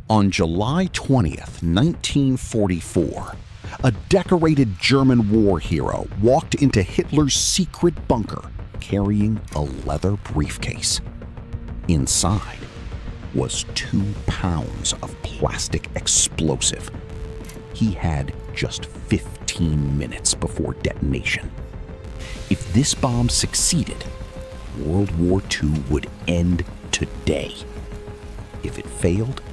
On July 20th, 1944, a decorated German war hero walked into Hitler's secret bunker carrying a leather briefcase. Inside was 2 pounds of plastic explosive. He had just 15 minutes before detonation. If this bomb succeeded, World War II would end today. If it failed,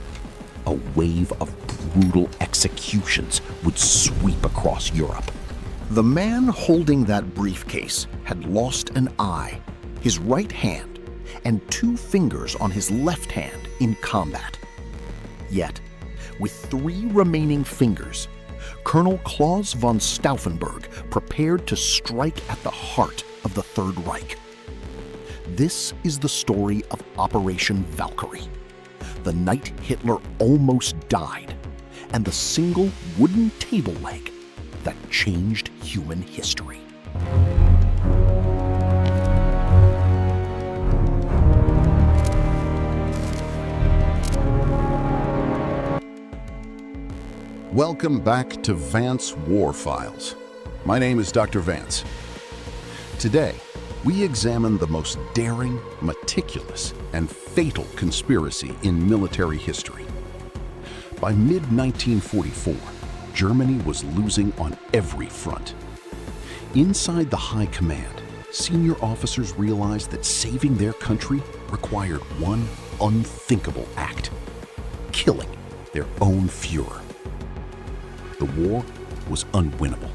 a wave of brutal executions would sweep across Europe. The man holding that briefcase had lost an eye, his right hand, and 2 fingers on his left hand in combat. Yet, with 3 remaining fingers, Colonel Claus von Stauffenberg prepared to strike at the heart of the Third Reich. This is the story of Operation Valkyrie, the night Hitler almost died, and the single wooden table leg that changed human history. Welcome back to Vance War Files. My name is Dr. Vance. Today, we examine the most daring, meticulous, and fatal conspiracy in military history. By mid-1944, Germany was losing on every front. Inside the High Command, senior officers realized that saving their country required one unthinkable act: killing their own Führer. The war was unwinnable.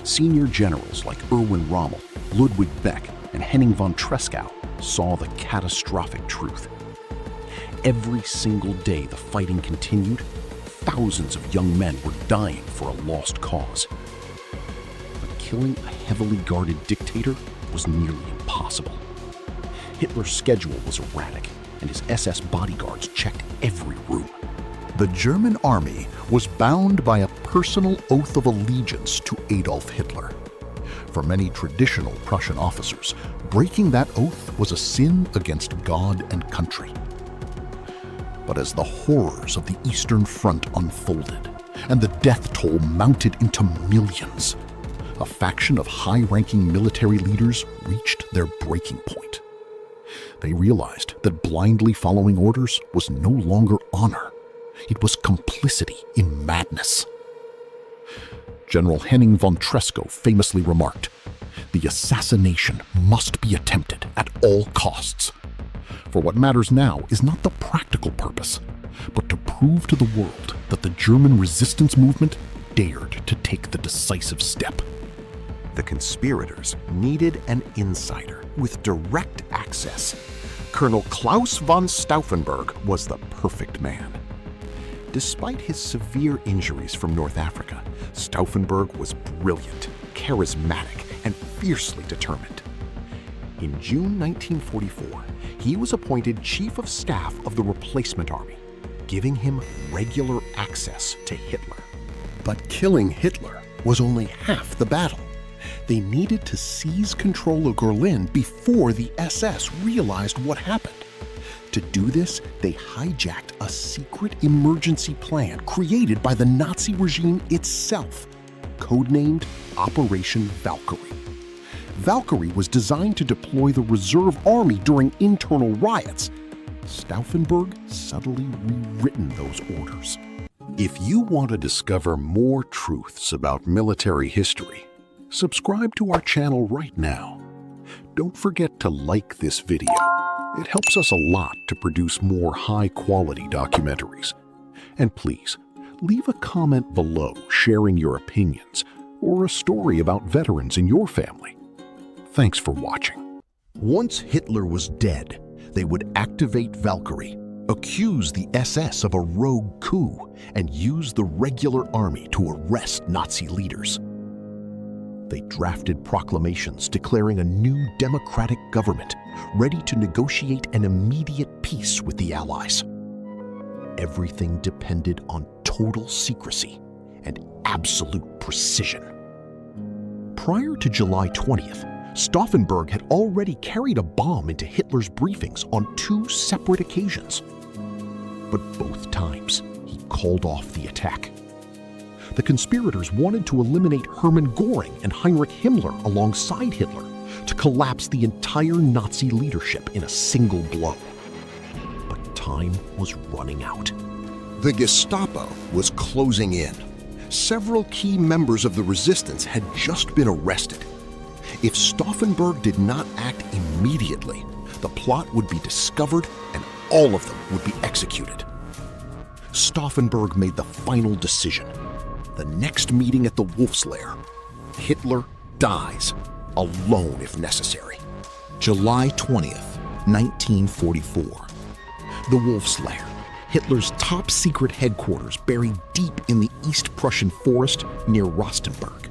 Senior generals like Erwin Rommel, Ludwig Beck, and Henning von Tresckow saw the catastrophic truth. Every single day the fighting continued, thousands of young men were dying for a lost cause. But killing a heavily guarded dictator was nearly impossible. Hitler's schedule was erratic, and his SS bodyguards checked every room. The German army was bound by a personal oath of allegiance to Adolf Hitler. For many traditional Prussian officers, breaking that oath was a sin against God and country. But as the horrors of the Eastern Front unfolded and the death toll mounted into millions, a faction of high-ranking military leaders reached their breaking point. They realized that blindly following orders was no longer honor. It was complicity in madness. General Henning von Tresckow famously remarked, "The assassination must be attempted at all costs. For what matters now is not the practical purpose, but to prove to the world that the German resistance movement dared to take the decisive step." The conspirators needed an insider with direct access. Colonel Claus von Stauffenberg was the perfect man. Despite his severe injuries from North Africa, Stauffenberg was brilliant, charismatic, and fiercely determined. In June 1944, he was appointed Chief of Staff of the Replacement Army, giving him regular access to Hitler. But killing Hitler was only half the battle. They needed to seize control of Berlin before the SS realized what happened. To do this, they hijacked a secret emergency plan created by the Nazi regime itself, codenamed Operation Valkyrie. Valkyrie was designed to deploy the reserve army during internal riots. Stauffenberg subtly rewritten those orders. If you want to discover more truths about military history, subscribe to our channel right now. Don't forget to like this video. It helps us a lot to produce more high-quality documentaries. And please, leave a comment below sharing your opinions or a story about veterans in your family. Thanks for watching. Once Hitler was dead, they would activate Valkyrie, accuse the SS of a rogue coup, and use the regular army to arrest Nazi leaders. They drafted proclamations declaring a new democratic government ready to negotiate an immediate peace with the Allies. Everything depended on total secrecy and absolute precision. Prior to July 20th, Stauffenberg had already carried a bomb into Hitler's briefings on 2 separate occasions. but both times he called off the attack. The conspirators wanted to eliminate Hermann Göring and Heinrich Himmler alongside Hitler to collapse the entire Nazi leadership in a single blow. But time was running out. The Gestapo was closing in. Several key members of the resistance had just been arrested. If Stauffenberg did not act immediately, the plot would be discovered and all of them would be executed. Stauffenberg made the final decision. The next meeting at the Wolf's Lair, Hitler dies, alone if necessary. July 20th, 1944. The Wolf's Lair, Hitler's top-secret headquarters buried deep in the East Prussian forest near Rostenburg.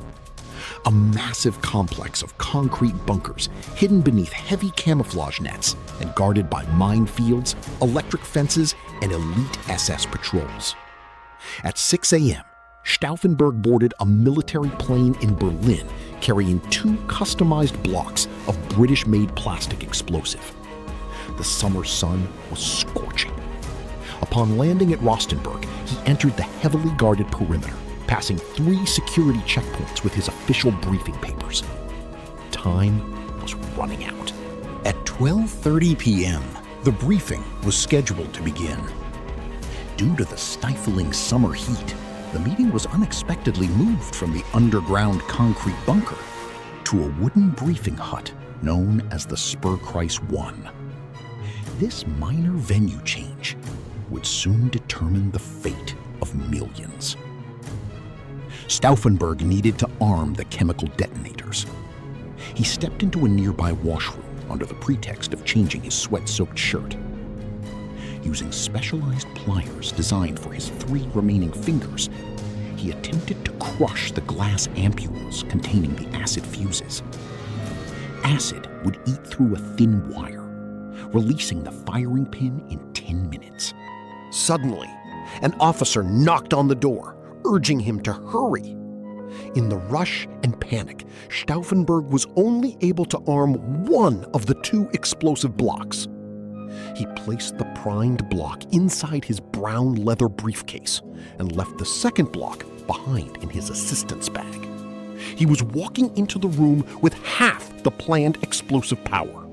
A massive complex of concrete bunkers hidden beneath heavy camouflage nets and guarded by minefields, electric fences, and elite SS patrols. At 6 a.m., Stauffenberg boarded a military plane in Berlin carrying 2 customized blocks of British-made plastic explosive. The summer sun was scorching. Upon landing at Rostenburg, he entered the heavily guarded perimeter, passing 3 security checkpoints with his official briefing papers. Time was running out. At 12:30 p.m., the briefing was scheduled to begin. Due to the stifling summer heat, the meeting was unexpectedly moved from the underground concrete bunker to a wooden briefing hut known as the Spurkreis 1. This minor venue change would soon determine the fate of millions. Stauffenberg needed to arm the chemical detonators. He stepped into a nearby washroom under the pretext of changing his sweat-soaked shirt. Using specialized pliers designed for his 3 remaining fingers, he attempted to crush the glass ampules containing the acid fuses. Acid would eat through a thin wire, releasing the firing pin in 10 minutes. Suddenly, an officer knocked on the door, urging him to hurry. In the rush and panic, Stauffenberg was only able to arm one of the 2 explosive blocks. He placed the primed block inside his brown leather briefcase and left the second block behind in his assistant's bag. He was walking into the room with half the planned explosive power.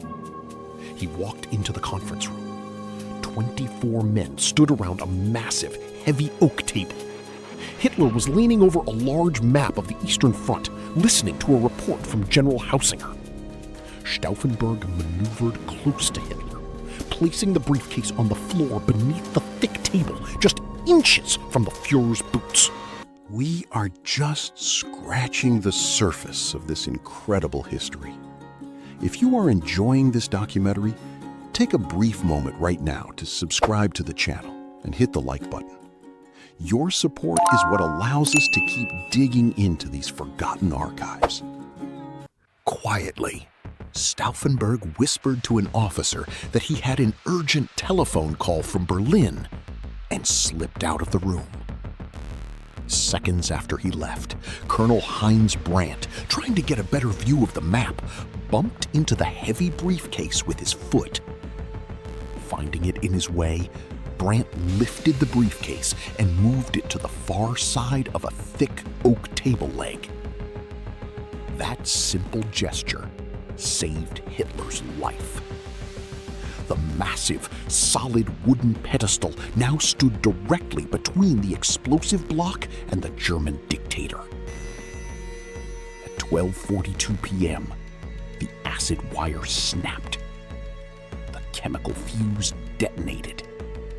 He walked into the conference room. 24 men stood around a massive, heavy oak table. Hitler was leaning over a large map of the Eastern Front, listening to a report from General Hausinger. Stauffenberg maneuvered close to Hitler, placing the briefcase on the floor beneath the thick table, just inches from the Fuhrer's boots. We are just scratching the surface of this incredible history. If you are enjoying this documentary, take a brief moment right now to subscribe to the channel and hit the like button. Your support is what allows us to keep digging into these forgotten archives. Quietly, Stauffenberg whispered to an officer that he had an urgent telephone call from Berlin and slipped out of the room. Seconds after he left, Colonel Heinz Brandt, trying to get a better view of the map, bumped into the heavy briefcase with his foot. Finding it in his way, Brandt lifted the briefcase and moved it to the far side of a thick oak table leg. That simple gesture saved Hitler's life. The massive, solid wooden pedestal now stood directly between the explosive block and the German dictator. At 12:42 p.m., the acid wire snapped. The chemical fuse detonated.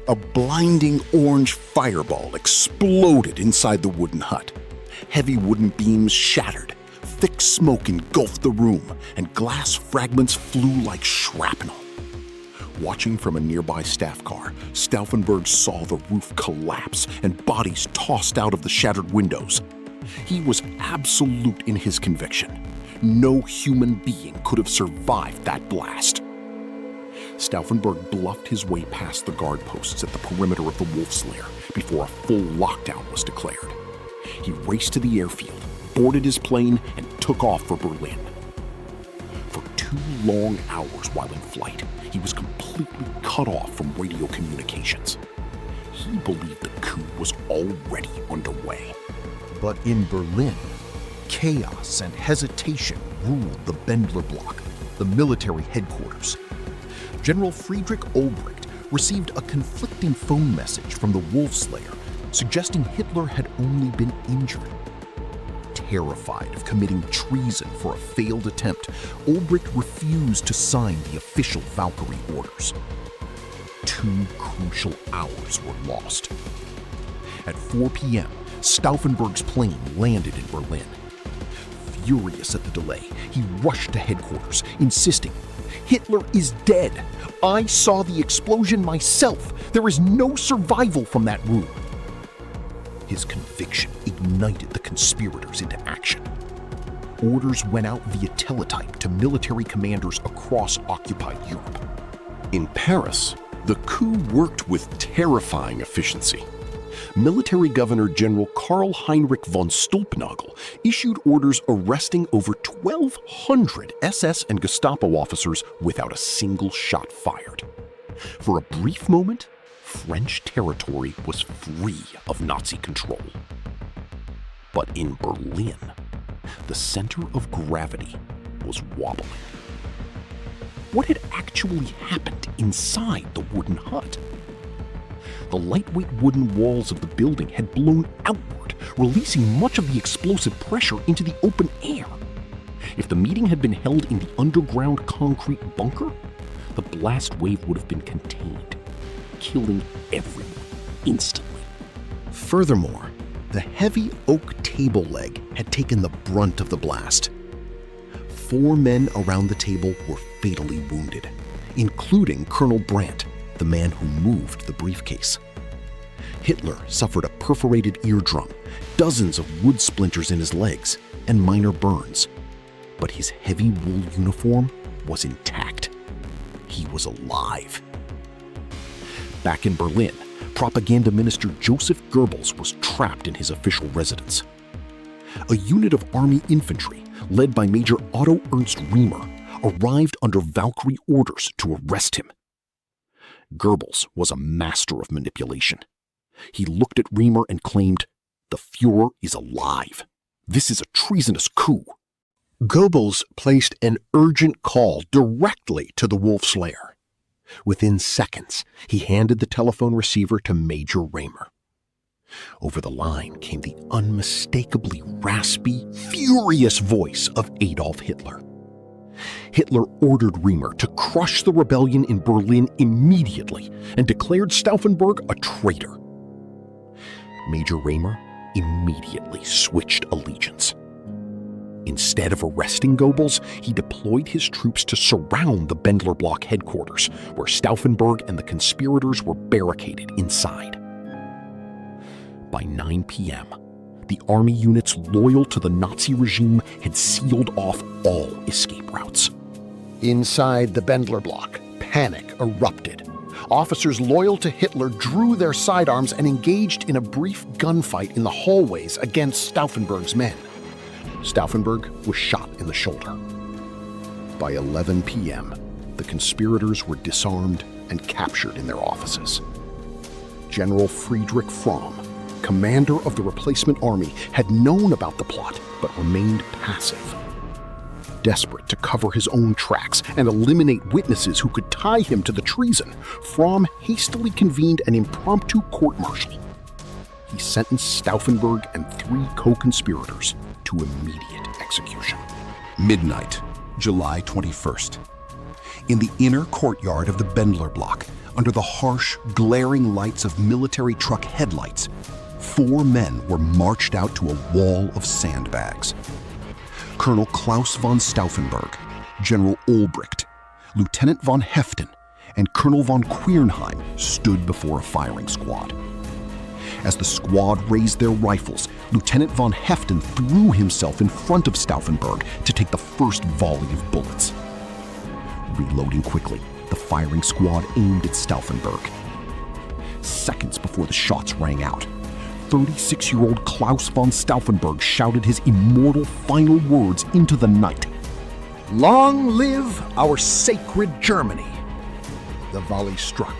A blinding orange fireball exploded inside the wooden hut. Heavy wooden beams shattered. Thick smoke engulfed the room, and glass fragments flew like shrapnel. Watching from a nearby staff car, Stauffenberg saw the roof collapse and bodies tossed out of the shattered windows. He was absolute in his conviction. No human being could have survived that blast. Stauffenberg bluffed his way past the guard posts at the perimeter of the Wolf's Lair before a full lockdown was declared. He raced to the airfield, boarded his plane, and took off for Berlin. For 2 long hours while in flight, he was completely cut off from radio communications. He believed the coup was already underway. But in Berlin, chaos and hesitation ruled the Bendlerblock, the military headquarters. General Friedrich Olbricht received a conflicting phone message from the Wolfslayer suggesting Hitler had only been injured. Terrified of committing treason for a failed attempt, Olbricht refused to sign the official Valkyrie orders. 2 crucial hours were lost. At 4 p.m., Stauffenberg's plane landed in Berlin. Furious at the delay, he rushed to headquarters, insisting, "Hitler is dead! I saw the explosion myself! There is no survival from that room!" His conviction ignited the conspirators into action. Orders went out via teletype to military commanders across occupied Europe. In Paris, the coup worked with terrifying efficiency. Military Governor General Karl Heinrich von Stulpnagel issued orders arresting over 1,200 SS and Gestapo officers without a single shot fired. For a brief moment, French territory was free of Nazi control. But in Berlin, the center of gravity was wobbling. What had actually happened inside the wooden hut? The lightweight wooden walls of the building had blown outward, releasing much of the explosive pressure into the open air. If the meeting had been held in the underground concrete bunker, the blast wave would have been contained, killing everyone instantly. Furthermore, the heavy oak table leg had taken the brunt of the blast. 4 men around the table were fatally wounded, including Colonel Brandt, the man who moved the briefcase. Hitler suffered a perforated eardrum, dozens of wood splinters in his legs, and minor burns. But his heavy wool uniform was intact. He was alive. Back in Berlin, propaganda minister Joseph Goebbels was trapped in his official residence. A unit of army infantry, led by Major Otto Ernst Riemer, arrived under Valkyrie orders to arrest him. Goebbels was a master of manipulation. He looked at Riemer and claimed, "The Fuhrer is alive. This is a treasonous coup." Goebbels placed an urgent call directly to the Wolfslayer. Within seconds, he handed the telephone receiver to Major Riemer. Over the line came the unmistakably raspy, furious voice of Adolf Hitler. Hitler ordered Riemer to crush the rebellion in Berlin immediately and declared Stauffenberg a traitor. Major Riemer immediately switched allegiance. Instead of arresting Goebbels, he deployed his troops to surround the Bendlerblock headquarters, where Stauffenberg and the conspirators were barricaded inside. By 9 p.m., the army units loyal to the Nazi regime had sealed off all escape routes. Inside the Bendlerblock, panic erupted. Officers loyal to Hitler drew their sidearms and engaged in a brief gunfight in the hallways against Stauffenberg's men. Stauffenberg was shot in the shoulder. By 11 p.m., the conspirators were disarmed and captured in their offices. General Friedrich Fromm, commander of the replacement army, had known about the plot but remained passive. Desperate to cover his own tracks and eliminate witnesses who could tie him to the treason, Fromm hastily convened an impromptu court-martial. He sentenced Stauffenberg and 3 co-conspirators to immediate execution. Midnight, July 21st. In the inner courtyard of the Bendlerblock, under the harsh, glaring lights of military truck headlights, 4 men were marched out to a wall of sandbags. Colonel Claus von Stauffenberg, General Olbricht, Lieutenant von Heften, and Colonel von Quernheim stood before a firing squad. As the squad raised their rifles, Lieutenant von Heften threw himself in front of Stauffenberg to take the first volley of bullets. Reloading quickly, the firing squad aimed at Stauffenberg. Seconds before the shots rang out, 36-year-old Claus von Stauffenberg shouted his immortal final words into the night. "Long live our sacred Germany!" The volley struck.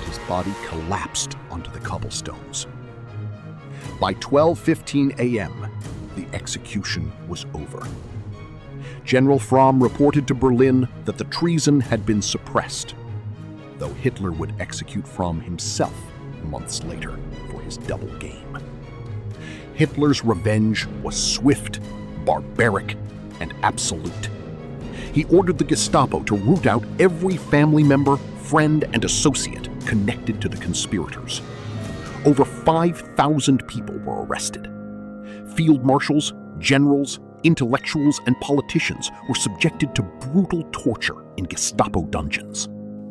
His body collapsed onto the cobblestones. By 12:15 a.m., the execution was over. General Fromm reported to Berlin that the treason had been suppressed, though Hitler would execute Fromm himself months later for his double game. Hitler's revenge was swift, barbaric, and absolute. He ordered the Gestapo to root out every family member, friend, and associate connected to the conspirators. Over 5,000 people were arrested. Field marshals, generals, intellectuals, and politicians were subjected to brutal torture in Gestapo dungeons.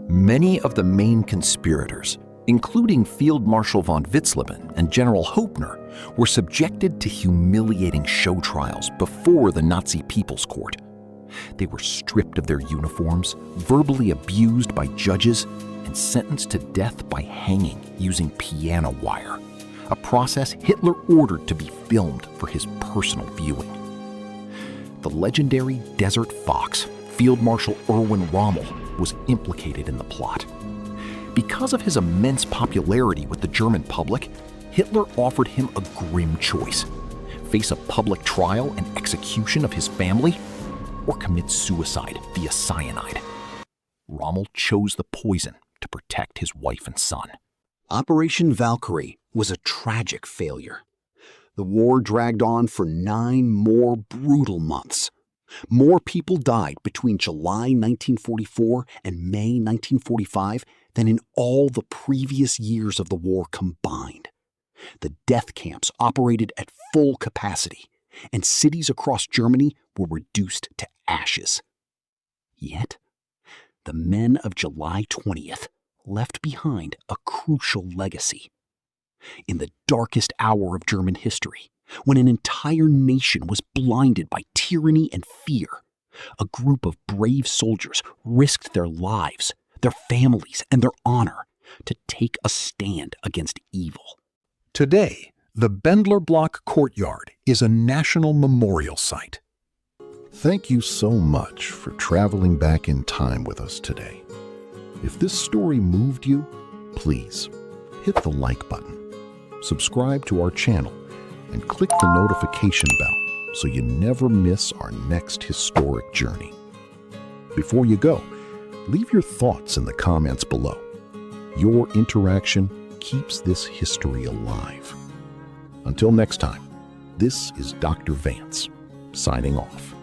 Many of the main conspirators, including Field Marshal von Witzleben and General Hoepner, were subjected to humiliating show trials before the Nazi People's Court. They were stripped of their uniforms, verbally abused by judges, and sentenced to death by hanging using piano wire, a process Hitler ordered to be filmed for his personal viewing. The legendary Desert Fox, Field Marshal Erwin Rommel, was implicated in the plot. Because of his immense popularity with the German public, Hitler offered him a grim choice: face a public trial and execution of his family, or commit suicide via cyanide. Rommel chose the poison to protect his wife and son. Operation Valkyrie was a tragic failure. The war dragged on for 9 more brutal months. More people died between July 1944 and May 1945 than in all the previous years of the war combined. The death camps operated at full capacity, and cities across Germany were reduced to ashes. Yet, the men of July 20th left behind a crucial legacy. In the darkest hour of German history, when an entire nation was blinded by tyranny and fear, a group of brave soldiers risked their lives, their families, and their honor to take a stand against evil. Today, the Bendlerblock courtyard is a national memorial site. Thank you so much for traveling back in time with us today. If this story moved you, please hit the like button, subscribe to our channel, and click the notification bell so you never miss our next historic journey. Before you go, leave your thoughts in the comments below. Your interaction keeps this history alive. Until next time, this is Dr. Vance, signing off.